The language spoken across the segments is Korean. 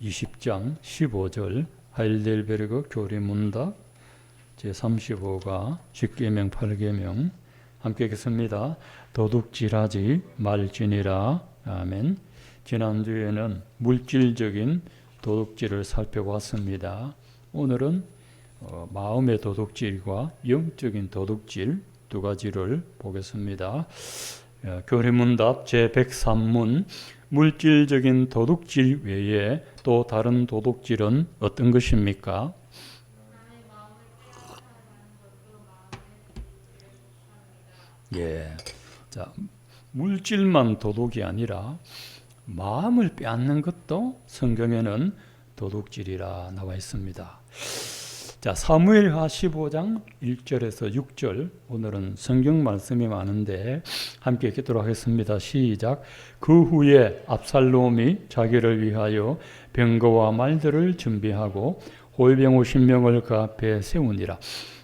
20장 15절 하일델베르그 교리문답 제35가 10계명 8계명 함께 읽겠습니다. 도둑질하지 말지니라. 아멘. 지난주에는 물질적인 도둑질을 살펴봤습니다. 오늘은 마음의 도둑질과 영적인 도둑질 두 가지를 보겠습니다. 교리문답 제103문 물질적인 도둑질 외에 또 다른 도둑질은 어떤 것입니까? 자, 물질만 도둑이 아니라 마음을 빼앗는 것도 성경에는 도둑질이라 나와 있습니다. 자, 사무엘하 15장 1절에서 6절 오늘은 성경 말씀이 많은데 함께 읽도록 하겠습니다. 시작. 그 후에 압살롬이 자기를 위하여 병거와 말들을 준비하고 호위병 50명을 그 앞에 세우니라.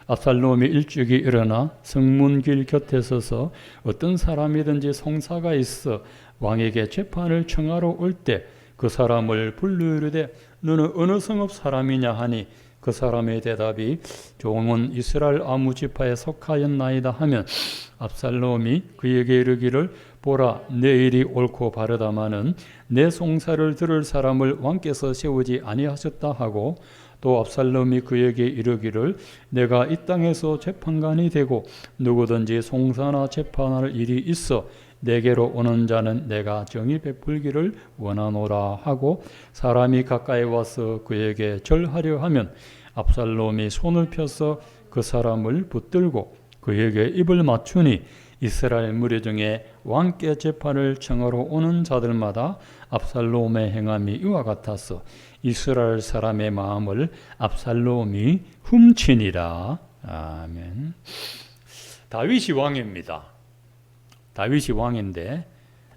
압살롬이 일찍이 일어나 성문길 곁에 서서 어떤 사람이든지 송사가 있어 왕에게 재판을 청하러 올 때 그 사람을 불르르되 너는 어느 성읍 사람이냐 하니 그 사람의 대답이 종은 이스라엘 아무 지파에 속하였나이다 하면 압살롬이 그에게 이르기를 보라 내 일이 옳고 바르다마는 내 송사를 들을 사람을 왕께서 세우지 아니하셨다 하고 또 압살롬이 그에게 이르기를 내가 이 땅에서 재판관이 되고 누구든지 송사나 재판할 일이 있어 내게로 오는 자는 내가 정의 베풀기를 원하노라 하고 사람이 가까이 와서 그에게 절하려 하면 압살롬이 손을 펴서 그 사람을 붙들고 그에게 입을 맞추니 이스라엘 무리 중에 왕께 재판을 청하러 오는 자들마다 압살롬의 행함이 이와 같아서 이스라엘 사람의 마음을 압살롬이 훔치니라. 아멘. 다윗이 왕입니다. 다윗이 왕인데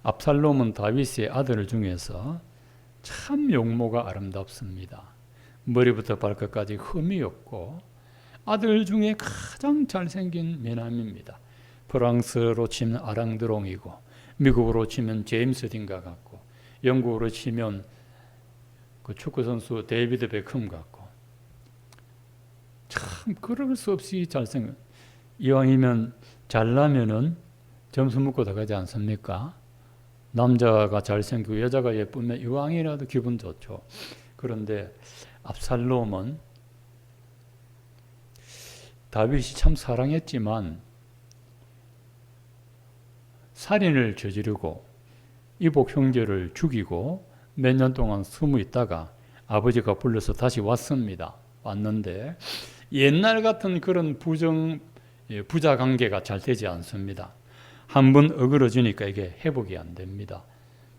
압살롬은 다윗의 아들 중에서 참 용모가 아름답습니다. 머리부터 발끝까지 흠이 없고 아들 중에 가장 잘생긴 미남입니다. 프랑스로 치면 아랑드롱이고 미국으로 치면 제임스 딘과 같고 영국으로 치면 그 축구선수 데이비드 베컴 같고 참 그럴 수 없이 잘생긴 이왕이면 잘나면은 점수 먹고 나가지 않습니까? 남자가 잘생기고 여자가 예쁘면 이왕이라도 기분 좋죠. 그런데 압살롬은 다윗이 참 사랑했지만 살인을 저지르고 이복 형제를 죽이고 몇 년 동안 숨어 있다가 아버지가 불러서 다시 왔습니다. 왔는데 옛날 같은 그런 부자 관계가 잘 되지 않습니다. 한번 어그러지니까 이게 회복이 안 됩니다.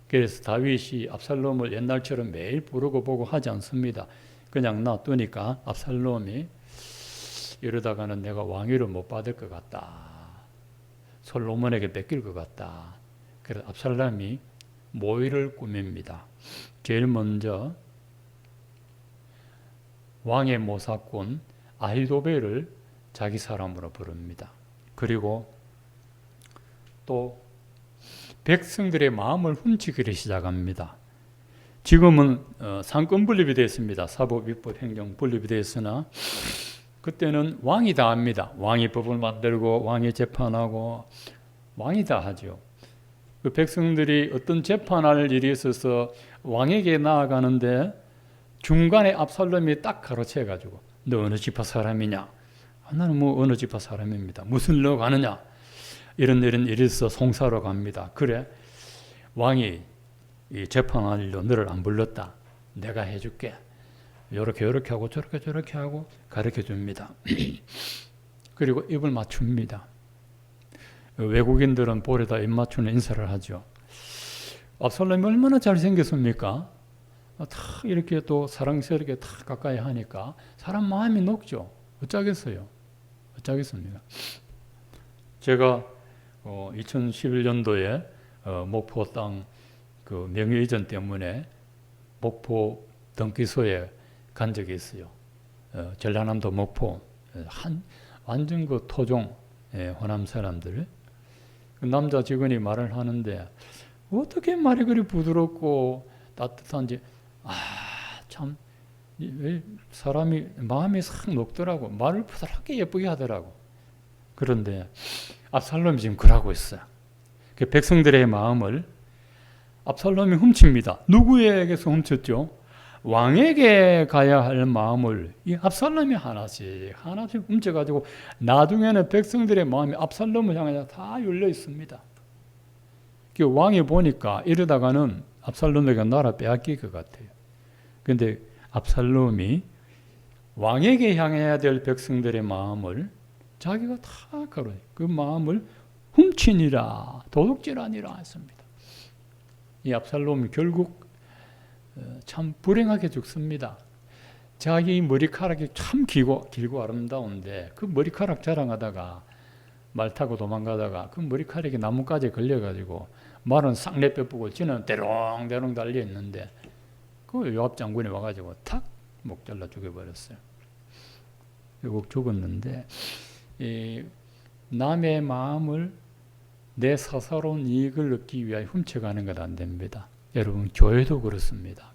그래서 다윗이 압살롬을 옛날처럼 매일 부르고 보고 하지 않습니다. 그냥 놔두니까 압살롬이 이러다가는 내가 왕위를 못 받을 것 같다. 솔로몬에게 뺏길 것 같다. 그래서 압살롬이 모의를 꾸밉니다. 제일 먼저 왕의 모사꾼 아히도벨을 자기 사람으로 부릅니다. 그리고 또 백성들의 마음을 훔치기를 시작합니다. 지금은 상권 분립이 되었습니다. 사법, 위법, 행정 분립이 되었으나 그때는 왕이 다 합니다. 왕이 법을 만들고 왕이 재판하고 왕이 다 하죠. 그 백성들이 어떤 재판할 일이 있어서 왕에게 나아가는데 중간에 압살롬이 딱 가로채가지고 너 어느 지파 사람이냐? 나는 뭐 어느 지파 사람입니다. 무슨 일로 가느냐? 이런 일이 있어 송사로 갑니다. 그래 왕이 이 재판할 일로 너를 안 불렀다. 내가 해줄게. 요렇게 하고 저렇게 하고 가르쳐 줍니다. 그리고 입을 맞춥니다. 외국인들은 볼에다 입 맞추는 인사를 하죠. 압살롬이 얼마나 잘생겼습니까? 탁 이렇게 또 사랑스럽게 탁 가까이 하니까 사람 마음이 녹죠. 어쩌겠어요. 어쩌겠습니까? 제가 2011년도에 목포 땅 그 명의 이전 때문에 목포 등기소에 간 적이 있어요. 전라남도 목포 완전 그 토종 호남 사람들 그 남자 직원이 말을 하는데 어떻게 말이 그리 부드럽고 따뜻한지 참 사람이 마음이 싹 녹더라고. 말을 부드럽게 예쁘게 하더라고. 그런데 압살롬이 지금 그러고 있어요. 그 백성들의 마음을 압살롬이 훔칩니다. 누구에게서 훔쳤죠? 왕에게 가야 할 마음을 이 압살롬이 하나씩 훔쳐가지고 나중에는 백성들의 마음이 압살롬을 향해 다 열려 있습니다. 그 왕이 보니까 이러다가는 압살롬에게 나라 빼앗길 것 같아요. 그런데 압살롬이 왕에게 향해야 될 백성들의 마음을 자기가 다 걸어요. 그 마음을 훔치니라 도둑질하니라 했습니다. 이 압살롬이 결국 참 불행하게 죽습니다. 자기 머리카락이 참 길고 아름다운데 그 머리카락 자랑하다가 말 타고 도망가다가 그 머리카락이 나뭇가지에 걸려가지고 말은 싹 내빼쁘고 지는 대롱대롱 달려 있는데 그 요압 장군이 와가지고 탁 목 잘라 죽여버렸어요. 결국 죽었는데 이 남의 마음을 내 사사로운 이익을 얻기 위하여 훔쳐가는 것 안 됩니다. 여러분 교회도 그렇습니다.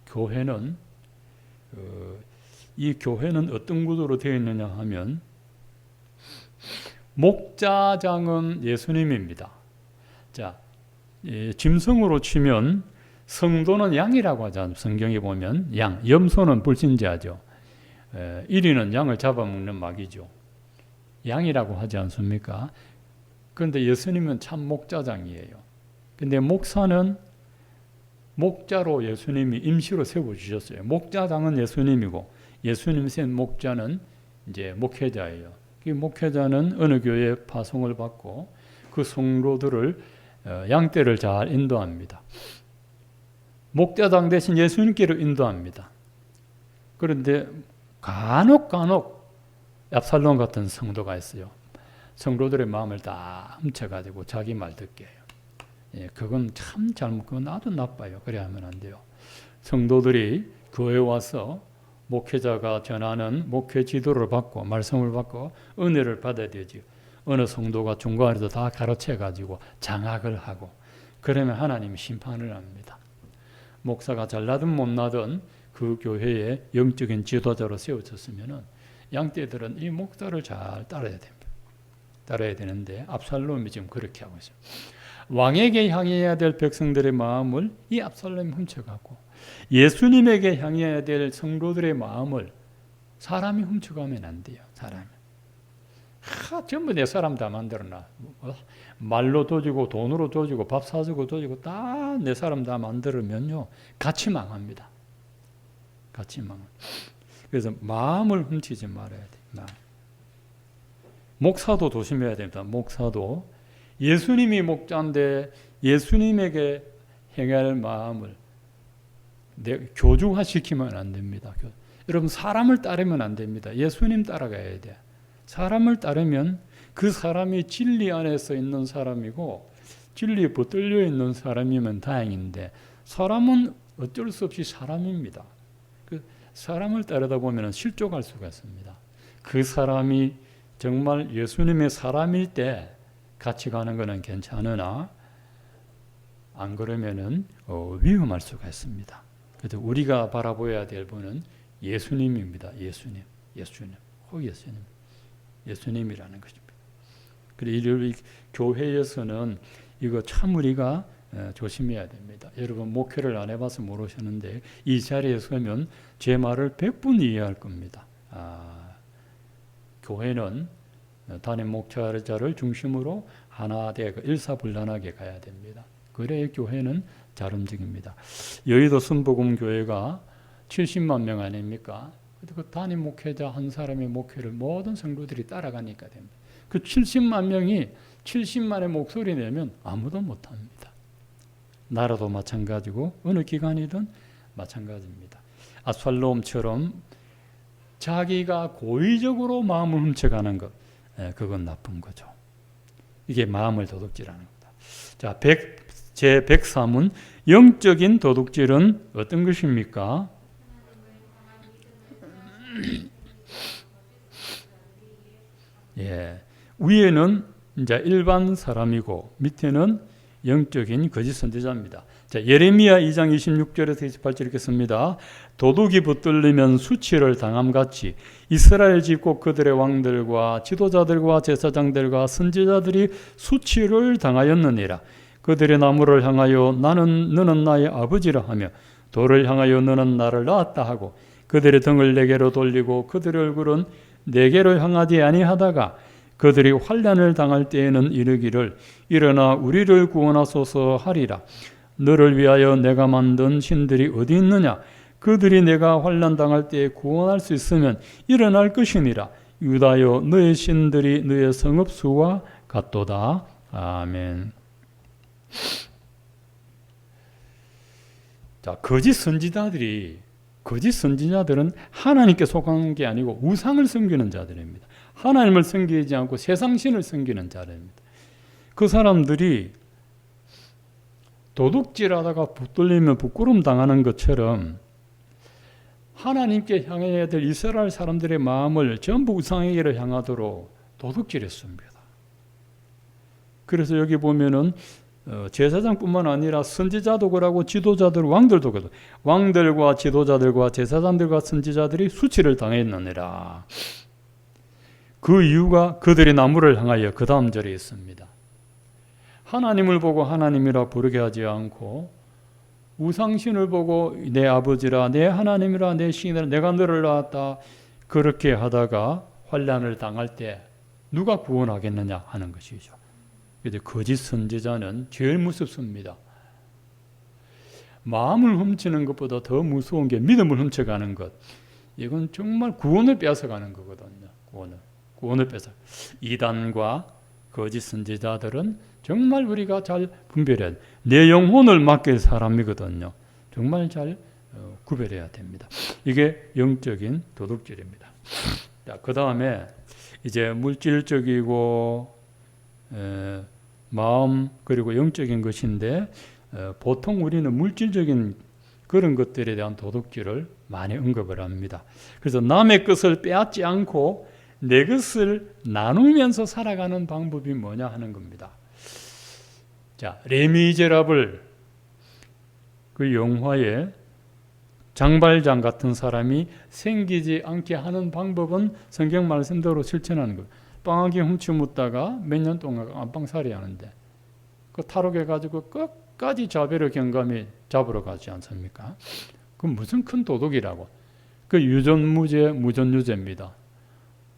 교회는 이 교회는 어떤 구도로 되어 있느냐 하면 목자장은 예수님입니다. 자, 짐승으로 치면 성도는 양이라고 하잖아요. 성경에 보면 양, 염소는 불신자죠. 1위는 양을 잡아먹는 마귀죠. 양이라고 하지 않습니까? 그런데 예수님은 참 목자장이에요. 근데 목사는 목자로 예수님이 임시로 세워주셨어요. 목자장은 예수님이고 예수님 센 목자는 이제 목회자예요. 그 목회자는 어느 교회에 파송을 받고 그 성도들을 양떼를 잘 인도합니다. 목자장 대신 예수님께로 인도합니다. 그런데 간혹 압살롬 같은 성도가 있어요. 성도들의 마음을 다 훔쳐가지고 자기 말 듣게 해요. 예, 그건 참 잘못, 그건 아주 나빠요. 그래 하면 안 돼요. 성도들이 교회에 와서 목회자가 전하는 목회 지도를 받고 말씀을 받고 은혜를 받아야 되지. 어느 성도가 중간에서 다 가르쳐가지고 장악을 하고 그러면 하나님이 심판을 합니다. 목사가 잘나든 못나든 그 교회에 영적인 지도자로 세워졌으면은 양떼들은 이 목사를 잘 따라야 됩니다. 따라야 되는데 압살롬이 지금 그렇게 하고 있어요. 왕에게 향해야 될 백성들의 마음을 이 압살롬이 훔쳐가고 예수님에게 향해야 될 성도들의 마음을 사람이 훔쳐가면 안 돼요. 사람이. 전부 내 사람 다 만들어놔. 말로 도주고 돈으로 도주고 밥 사주고 도주고 다 내 사람 다 만들면요. 같이 망합니다. 같이 망. 그래서 마음을 훔치지 말아야 돼. 목사도 조심해야 됩니다. 목사도 예수님이 목자인데 예수님에게 행할 마음을 교주화시키면 안 됩니다. 여러분 사람을 따르면 안 됩니다. 예수님 따라가야 돼. 사람을 따르면 그 사람이 진리 안에서 있는 사람이고 진리에 붙들려 있는 사람이면 다행인데 사람은 어쩔 수 없이 사람입니다. 그 사람을 따르다 보면 실족할 수가 있습니다. 그 사람이 정말 예수님의 사람일 때 같이 가는 것은 괜찮으나 안 그러면은 위험할 수가 있습니다. 그래서 우리가 바라보아야 될 분은 예수님입니다. 예수님. 예수님이라는 것입니다. 그리고 교회에서는 이거 참 우리가 조심해야 됩니다. 여러분 목회를 안 해봐서 모르셨는데 이 자리에 서면 제 말을 100분 이해할 겁니다. 교회는 담임 목자를 중심으로 하나 되고 일사불란하게 가야 됩니다. 그래야 교회는 잘 움직입니다. 여의도 순복음교회가 70만 명 아닙니까? 그 담임 목회자 한 사람의 목회를 모든 성도들이 따라가니까 됩니다. 그 70만 명이 70만의 목소리 내면 아무도 못합니다. 나라도 마찬가지고 어느 기관이든 마찬가지입니다. 압살롬처럼 자기가 고의적으로 마음을 훔쳐가는 것, 그건 나쁜 거죠. 이게 마음을 도둑질하는 거다. 자, 제 103은 영적인 도둑질은 어떤 것입니까? 예, 위에는 이제 일반 사람이고 밑에는 영적인 거짓 선지자입니다. 자, 예레미야 2장 26절에서 28절 읽겠습니다. 도둑이 붙들리면 수치를 당함같이 이스라엘 집 곧 그들의 왕들과 지도자들과 제사장들과 선지자들이 수치를 당하였느니라. 그들의 나무를 향하여 너는 나의 아버지라 하며 돌을 향하여 너는 나를 낳았다 하고 그들의 등을 내게로 돌리고 그들의 얼굴은 내게로 향하지 아니하다가 그들이 환난을 당할 때에는 이르기를 일어나 우리를 구원하소서 하리라. 너를 위하여 내가 만든 신들이 어디 있느냐? 그들이 내가 환난 당할 때에 구원할 수 있으면 일어날 것이니라. 유다여 너의 신들이 너의 성읍 수와 같도다. 아멘. 자, 거짓 선지자들은 하나님께 속한 게 아니고 우상을 섬기는 자들입니다. 하나님을 섬기지 않고 세상신을 섬기는 자들입니다. 그 사람들이 도둑질하다가 붙들리면 부끄럼 당하는 것처럼 하나님께 향해야 될 이스라엘 사람들의 마음을 전부 우상에게로 향하도록 도둑질했습니다. 그래서 여기 보면은 제사장뿐만 아니라 선지자도 그러고 지도자들, 왕들도 그러고 왕들과 지도자들과 제사장들과 선지자들이 수치를 당했느니라. 그 이유가 그들의 나무를 향하여 그 다음 절에 있습니다. 하나님을 보고 하나님이라 부르게 하지 않고 우상신을 보고 내 아버지라 내 하나님이라 내 신이라 내가 너를 낳았다 그렇게 하다가 환난을 당할 때 누가 구원하겠느냐 하는 것이죠. 그런데 거짓 선지자는 제일 무섭습니다. 마음을 훔치는 것보다 더 무서운 게 믿음을 훔쳐가는 것. 이건 정말 구원을 뺏어가는 거거든요. 구원을 뺏어. 이단과 거짓 선지자들은 정말 우리가 잘 분별해야 돼. 내 영혼을 맡길 사람이거든요. 정말 잘 구별해야 됩니다. 이게 영적인 도둑질입니다. 자, 그 다음에 이제 물질적이고 마음 그리고 영적인 것인데 보통 우리는 물질적인 그런 것들에 대한 도둑질을 많이 언급을 합니다. 그래서 남의 것을 빼앗지 않고 내 것을 나누면서 살아가는 방법이 뭐냐 하는 겁니다. 자, 레미제라블 그 영화에 장발장 같은 사람이 생기지 않게 하는 방법은 성경 말씀대로 실천하는 거예요. 빵하게 훔치 묻다가 몇 년 동안 안방살이 하는데 그 탈옥해가지고 끝까지 자비로 경감히 잡으러 가지 않습니까? 그건 무슨 큰 도둑이라고. 그 유전무죄, 무전유죄입니다.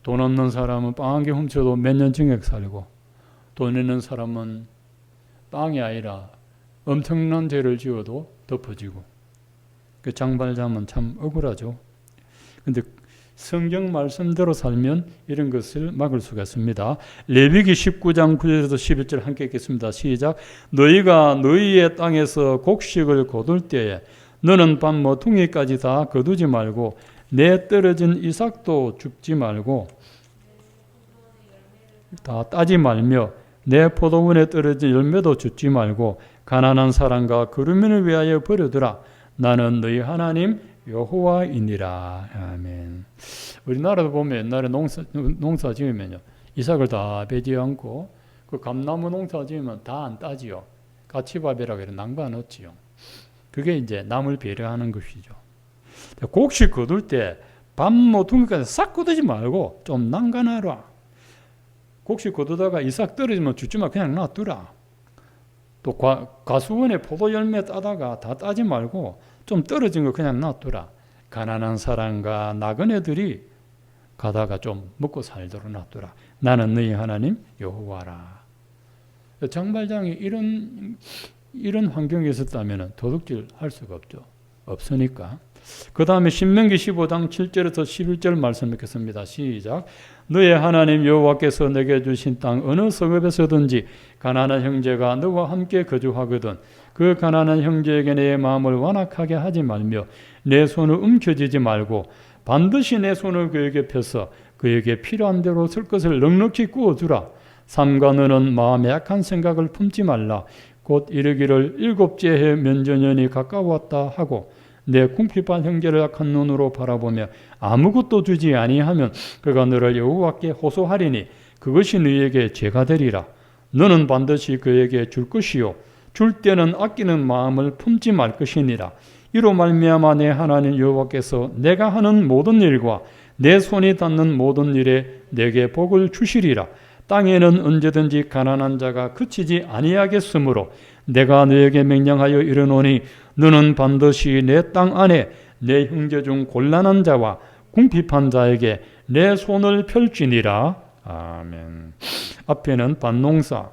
돈 없는 사람은 빵하게 훔쳐도 몇 년 징역 살고 돈 있는 사람은 빵이 아니라 엄청난 죄를 지어도 덮어지고 그 장발장은 참 억울하죠. 그런데 성경 말씀대로 살면 이런 것을 막을 수가 있습니다. 레위기 19장 9절에서 11절 함께 읽겠습니다. 시작. 너희가 너희의 땅에서 곡식을 거둘 때에 너는 밤 모퉁이까지 다 거두지 말고 내 떨어진 이삭도 줍지 말고 다 따지 말며 내 포도원에 떨어진 열매도 줍지 말고 가난한 사람과 거루민을 위하여 버려두라. 나는 너희 하나님 여호와이니라. 아멘. 우리나라도 보면 옛날에 농사 지으면요 이삭을 다 베지 않고 그 감나무 농사 지으면 다 안 따지요. 가치밥이라고 해서 낭비 안 얻지요. 그게 이제 남을 배려하는 것이죠. 곡식 거둘 때 밤 모퉁이까지 싹 거두지 말고 좀 난간하라. 곡식 거두다가 이삭 떨어지면 줍지 말고 그냥 놔두라. 또 가수원에 포도 열매 따다가 다 따지 말고 좀 떨어진 거 그냥 놔두라. 가난한 사람과 나그네들이 가다가 좀 먹고 살도록 놔두라. 나는 너희 하나님 여호와라. 장발장이 이런 환경에 있었다면 도둑질 할 수가 없죠. 없으니까. 그 다음에 신명기 15장 7절에서 11절 말씀 읽겠습니다. 시작. 너의 하나님 여호와께서 내게 주신 땅 어느 성읍에서든지 가난한 형제가 너와 함께 거주하거든 그 가난한 형제에게 내 마음을 완악하게 하지 말며 내 손을 움켜쥐지 말고 반드시 내 손을 그에게 펴서 그에게 필요한 대로 쓸 것을 넉넉히 구워주라. 삼가 너는 마음에 약한 생각을 품지 말라. 곧 이르기를 일곱째 해 면전년이 가까웠다 하고 내 궁핍한 형제를 약한 눈으로 바라보며 아무것도 주지 아니하면 그가 너를 여호와께 호소하리니 그것이 너희에게 죄가 되리라. 너는 반드시 그에게 줄 것이요 줄 때는 아끼는 마음을 품지 말 것이니라. 이로 말미암아 내 하나님 여호와께서 내가 하는 모든 일과 내 손이 닿는 모든 일에 내게 복을 주시리라. 땅에는 언제든지 가난한 자가 그치지 아니하겠으므로 내가 너에게 명령하여 이르노니 너는 반드시 내 땅 안에 내 형제 중 곤란한 자와 궁핍한 자에게 내 손을 펼지니라. 아멘. 앞에는 밭농사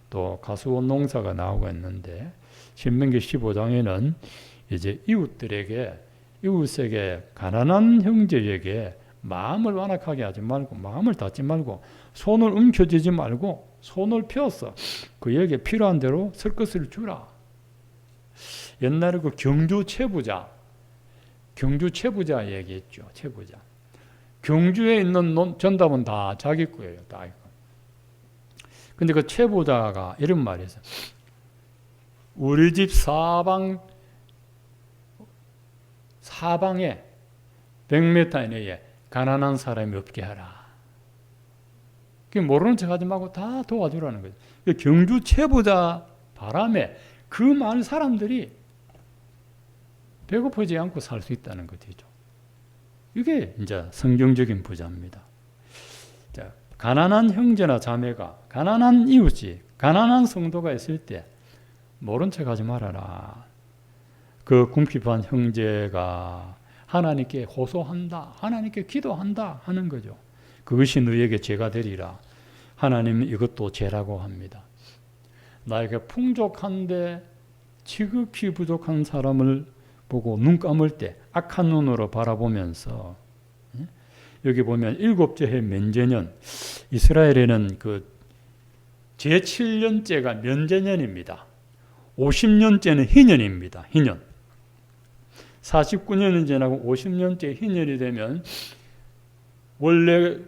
또 가수원 농사가 나오고 있는데 신명기 15장에는 이제 이웃에게 가난한 형제에게 마음을 완악하게 하지 말고 마음을 닫지 말고 손을 움켜쥐지 말고 손을 펴서 그에게 필요한 대로 쓸 것을 주라. 옛날에 그 경주 최부자 얘기했죠. 최부자. 경주에 있는 전답은 다 자기 거예요. 다 이거. 근데 그 최부자가 이런 말이 있어요. 우리 집 사방에 100m 이내에 가난한 사람이 없게 하라. 모르는 척 하지 말고 다 도와주라는 거죠. 경주 최부자 바람에 그 많은 사람들이 배고프지 않고 살 수 있다는 것이죠. 이게 이제 성경적인 부자입니다. 자, 가난한 형제나 자매가, 가난한 이웃이, 가난한 성도가 있을 때 모른 척 하지 말아라. 그 궁핍한 형제가 하나님께 호소한다, 하나님께 기도한다 하는 거죠. 그것이 너에게 죄가 되리라. 하나님은 이것도 죄라고 합니다. 나에게 풍족한데 지극히 부족한 사람을 보고 눈 감을 때 악한 눈으로 바라보면서, 여기 보면 7째 해 면제년, 이스라엘에는 그 제7년째가 면제년입니다. 50년째는 희년입니다. 희년. 49년이 지나고 50년째 희년이 되면 원래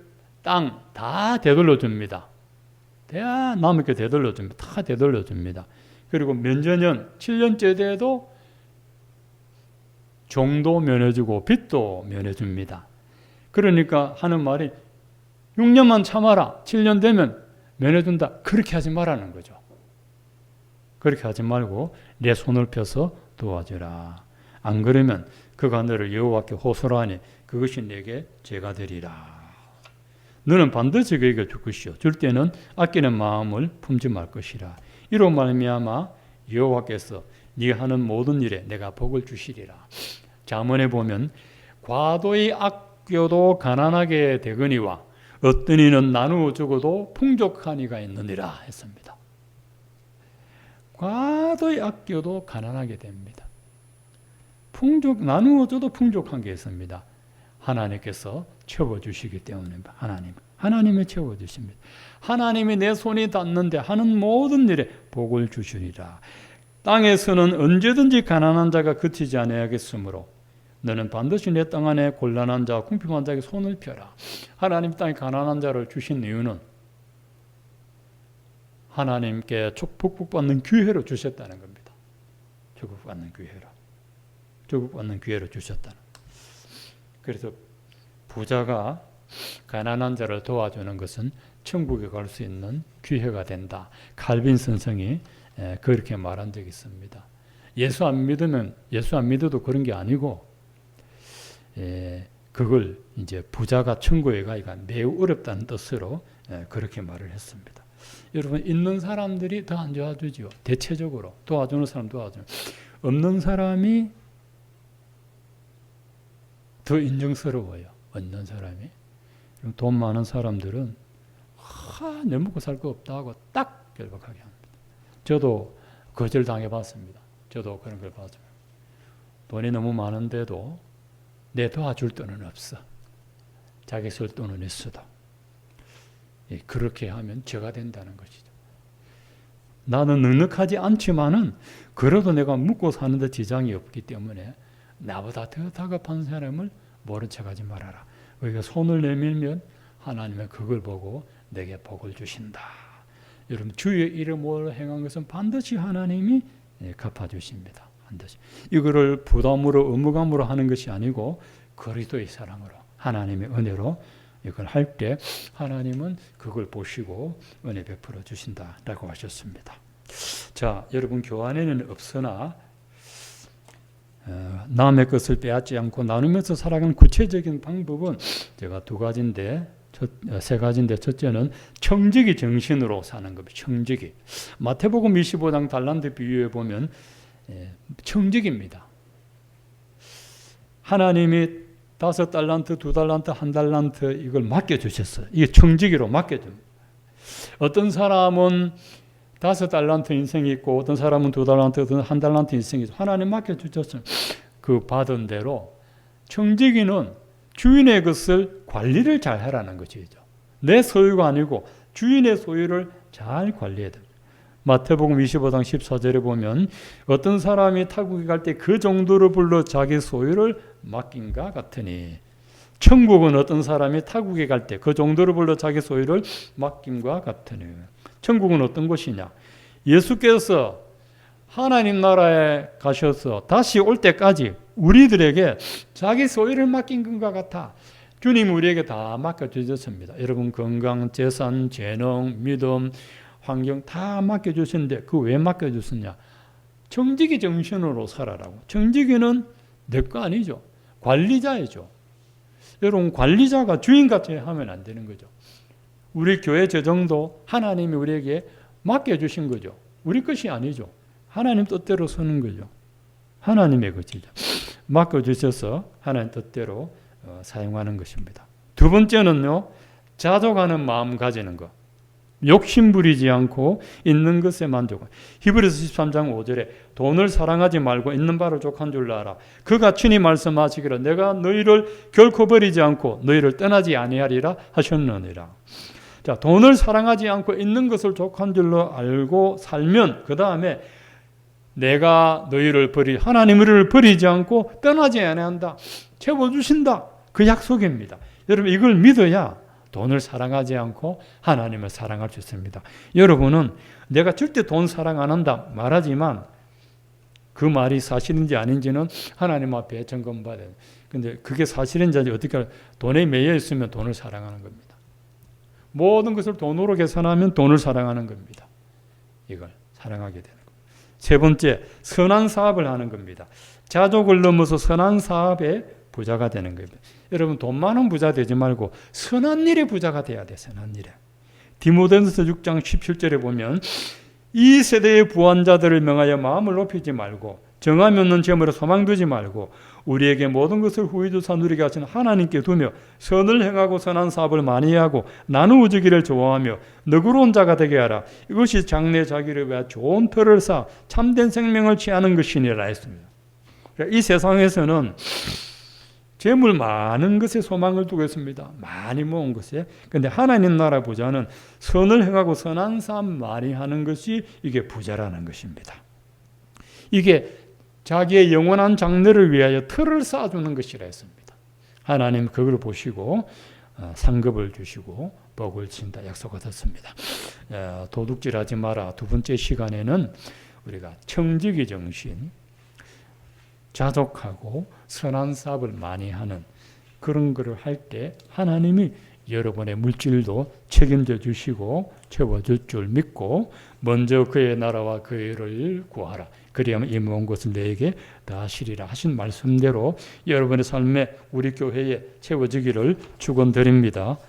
땅 다 되돌려 줍니다. 다 남에게 되돌려 줍니다. 다 되돌려 줍니다. 그리고 면제년 7년째 돼도 종도 면해주고 빚도 면해줍니다. 그러니까 하는 말이 6년만 참아라. 7년 되면 면해준다. 그렇게 하지 말라는 거죠. 그렇게 하지 말고 내 손을 펴서 도와주라. 안 그러면 그가 너를 여호와께 호소하니 그것이 내게 죄가 되리라. 너는 반드시 그에게 줄 것이요 줄 때는 아끼는 마음을 품지 말 것이라. 이로 말미암아 여호와께서 네가 하는 모든 일에 내가 복을 주시리라. 잠언에 보면 과도히 아껴도 가난하게 되거니와 어떤 이는 나누어 주고도 풍족한 이가 있느니라 했습니다. 과도히 아껴도 가난하게 됩니다. 나누어 줘도 풍족한 게 있습니다. 하나님께서 채워주시기 때문입니다. 하나님이 채워주십니다. 하나님이 내 손이 닿는데 하는 모든 일에 복을 주시리라. 땅에서는 언제든지 가난한 자가 그치지 아니하겠으므로 너는 반드시 내 땅 안에 곤란한 자, 궁핍한 자에게 손을 펴라. 하나님 땅에 가난한 자를 주신 이유는 하나님께 축복받는 기회로 주셨다는 겁니다. 축복받는 기회로 주셨다는. 그래서 부자가 가난한 자를 도와주는 것은 천국에 갈 수 있는 기회가 된다. 칼빈 선생이 그렇게 말한 적이 있습니다. 예수 안 믿어도 그런 게 아니고, 그걸 이제 부자가 천국에 가기가 매우 어렵다는 뜻으로 그렇게 말을 했습니다. 여러분, 있는 사람들이 더 안 도와주죠. 대체적으로 도와주는 사람 도와주는, 없는 사람이 더 인정스러워요. 없는 사람이. 돈 많은 사람들은 내 먹고 살 거 없다 하고 딱 결박하게 합니다. 저도 거절 당해봤습니다. 저도 그런 걸 봤어요. 돈이 너무 많은데도 내 도와줄 돈은 없어. 자기 쓸 돈은 있어도. 그렇게 하면 죄가 된다는 것이죠. 나는 넉넉하지 않지만은 그래도 내가 먹고 사는데 지장이 없기 때문에 나보다 더 다급한 사람을 모른 척하지 말아라. 우리가 손을 내밀면 하나님은 그걸 보고 내게 복을 주신다. 여러분, 주의 이름으로 행한 것은 반드시 하나님이 갚아주십니다. 반드시. 이거를 부담으로 의무감으로 하는 것이 아니고 그리스도의 사랑으로, 하나님의 은혜로 이걸 할 때 하나님은 그걸 보시고 은혜 베풀어 주신다라고 하셨습니다. 자, 여러분 교환에는 없으나 남의 것을 빼앗지 않고 나누면서 살아가는 구체적인 방법은 제가 세 가지인데 첫째는 청지기 정신으로 사는 겁니다. 청지기. 마태복음 25장 달란트 비유에 보면 청지기입니다. 하나님이 5달란트, 2달란트, 1달란트 이걸 맡겨주셨어요. 이게 청지기로 맡겨줍니다. 어떤 사람은 5달란트 인생이 있고 어떤 사람은 2달란트, 어떤 1달란트 인생이 있고 하나님 맡겨주셨어요. 그 받은 대로 청지기는 주인의 것을 관리를 잘 하라는 것이죠. 내 소유가 아니고 주인의 소유를 잘 관리해야 됩니다. 마태복음 25장 14절에 보면 어떤 사람이 타국에 갈 때 그 정도로 불러 자기 소유를 맡긴가 같으니 천국은 어떤 사람이 타국에 갈 때 그 정도로 불러 자기 소유를 맡김과 같으니 천국은 어떤 곳이냐? 예수께서 하나님 나라에 가셔서 다시 올 때까지 우리들에게 자기 소유를 맡긴 것과 같아. 주님 우리에게 다 맡겨주셨습니다. 여러분 건강, 재산, 재능, 믿음, 환경 다 맡겨주셨는데 그 왜 맡겨주셨냐? 청지기 정신으로 살아라고. 청지기는 내 거 아니죠. 관리자이죠. 여러분 관리자가 주인같이 하면 안 되는 거죠. 우리 교회 재정도 하나님이 우리에게 맡겨주신 거죠. 우리 것이 아니죠. 하나님 뜻대로 쓰는 거죠. 하나님의 것이죠. 맡겨주셔서 하나님 뜻대로 사용하는 것입니다. 두 번째는요. 자족하는 마음 가지는 것. 욕심 부리지 않고 있는 것에 만족하고. 히브리서 13장 5절에 돈을 사랑하지 말고 있는 바를 족한 줄 알아. 그가 친히 말씀하시기를 내가 너희를 결코 버리지 않고 너희를 떠나지 아니하리라 하셨느니라. 자, 돈을 사랑하지 않고 있는 것을 족한 줄로 알고 살면 그 다음에 내가 너희를 하나님 우리를 버리지 않고 떠나지 아니한다. 채워주신다. 그 약속입니다. 여러분 이걸 믿어야 돈을 사랑하지 않고 하나님을 사랑할 수 있습니다. 여러분은 내가 절대 돈 사랑 안 한다 말하지만 그 말이 사실인지 아닌지는 하나님 앞에 점검받아야 돼요. 근데 그게 사실인지 어떻게 돈에 매여 있으면 돈을 사랑하는 겁니다. 모든 것을 돈으로 계산하면 돈을 사랑하는 겁니다. 이걸 사랑하게 되는 겁니다. 세 번째, 선한 사업을 하는 겁니다. 자족을 넘어서 선한 사업에 부자가 되는 겁니다. 여러분 돈 많은 부자 되지 말고 선한 일에 부자가 돼야 돼. 선한 일에. 디모데전서 6장 17절에 보면 이 세대의 부한자들을 명하여 마음을 높이지 말고 정함이 없는 재물에 소망 두지 말고 우리에게 모든 것을 후히두사 누리게 하신 하나님께 두며 선을 행하고 선한 사업을 많이 하고 나누어주기를 좋아하며 너그러운 자가 되게 하라. 이것이 장래 자기를 위하여 좋은 터를 쌓아 참된 생명을 취하는 것이니라 했습니다. 이 세상에서는 재물 많은 것에 소망을 두고 있습니다. 많이 모은 것에. 그런데 하나님 나라 부자는 선을 행하고 선한 사업 많이 하는 것이 이게 부자라는 것입니다. 이게 자기의 영원한 장래를 위하여 틀을 쌓아주는 것이라 했습니다. 하나님 그걸 보시고 상급을 주시고 복을 친다 약속하셨습니다. 도둑질하지 마라. 두 번째 시간에는 우리가 청지기 정신, 자족하고 선한 사업을 많이 하는 그런 것을 할 때 하나님이 여러분의 물질도 책임져 주시고 채워줄 줄 믿고 먼저 그의 나라와 그의 의를 구하라. 그리하면 이 모든 것을 너에게 다 하시리라 하신 말씀대로 여러분의 삶에 우리 교회에 채워지기를 축원드립니다.